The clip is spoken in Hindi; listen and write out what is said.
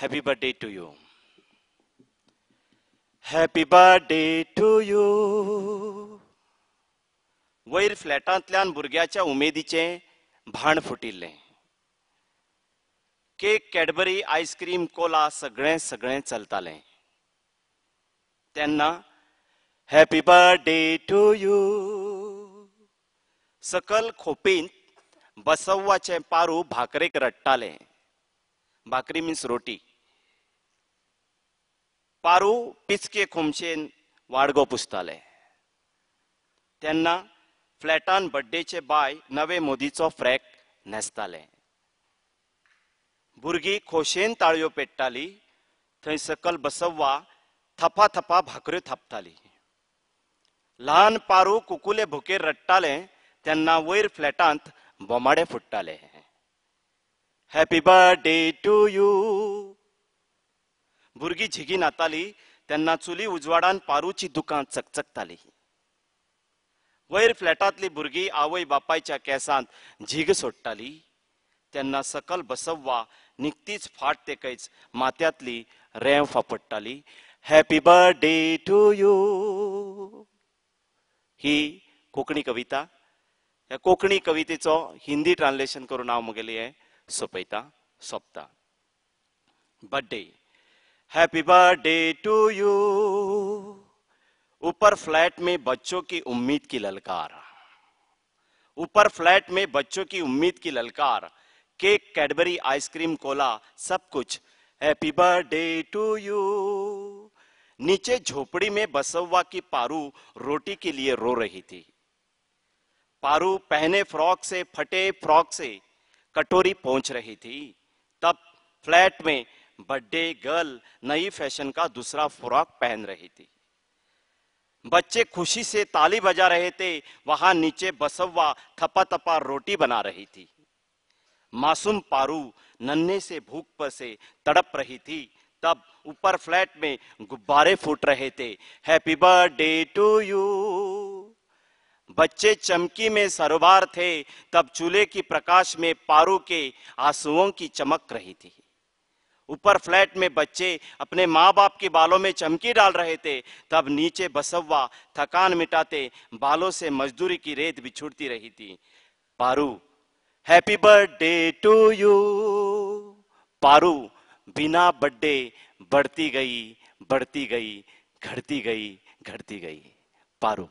Happy birthday to you. Happy birthday to you. वयर फ्लॅटांतल्यान भुरग्याच्या उमेदीचे भाण फुटिल्ले. केक, कॅडबरी, आईस्क्रीम, कोला सगळें सगळें चलतालें. तेन्ना हॅपी बर्थडे टू यू. सकल खोपींत बसव्वाचें पारू भाकरेक रडटालें. भाकरी मीन्स रोटी. पारू पिचके खोमशेन वाडगो पुसताले. तेन्ना फ्लॅटान बर्थडेचे बाय नवे मोदीचो फ्रॅक न्हेसताले. भुरगीं खोशेन ताळयो पेट्टाली. थंय सकल बसव्वा थपा थपा भाकऱ्यो थापताली. ल्हान पारू कुकुले भुकेर रडटालें तेन्ना वयर फ्लॅटांत बोमाडे फुट्टाले. Happy birthday to you. भुरगीं झिगी नाताली तेन्ना चुली उजवाडान पारूची दुकां चकचकताली. वयर फ्लॅटांतली भुरगीं आवय बापायच्या केंसांत झीग सोडटाली तेन्ना सकल बसव्वा निकतीच फाट तेकयच माथ्यांतली रेंव फापडटाली. Happy birthday to you. ही कोंकणी कविता. ह्या कोंकणी कवितेचो हिंदी ट्रान्सलेशन करून हांव मुगेली हें सोंपता. Birthday. Happy birthday to you. ऊपर फ्लैट में बच्चों की उम्मीद की ललकार. ऊपर फ्लैट में बच्चों की उम्मीद की ललकार. केक, कैडबरी, आइसक्रीम, कोला सब कुछ. Happy birthday to you. नीचे झोपड़ी में बसव्वा की पारू रोटी के लिए रो रही थी. पारू पहने फ्रॉक से फटे फ्रॉक से कटोरी पहुंच रही थी. तब फ्लैट में बर्थडे गर्ल नई फैशन का दूसरा फ्रॉक पहन रही थी. बच्चे खुशी से ताली बजा रहे थे. वहां नीचे बसव्वा थपा थपा रोटी बना रही थी. मासूम पारू नन्हे से भूख पर से तड़प रही थी. तब ऊपर फ्लैट में गुब्बारे फूट रहे थे. Happy birthday to you. बच्चे चमकी में सरोबार थे. तब चूल्हे की प्रकाश में पारू के आंसुओं की चमक रही थी. ऊपर फ्लैट में बच्चे अपने माँ बाप के बालों में चमकी डाल रहे थे. तब नीचे बसव्वा थकान मिटाते बालों से मजदूरी की रेत बिछुड़ती रही थी. Paru happy birthday to you. Paru बिना बर्थडे बढ़ती गई, घटती गई. पारू.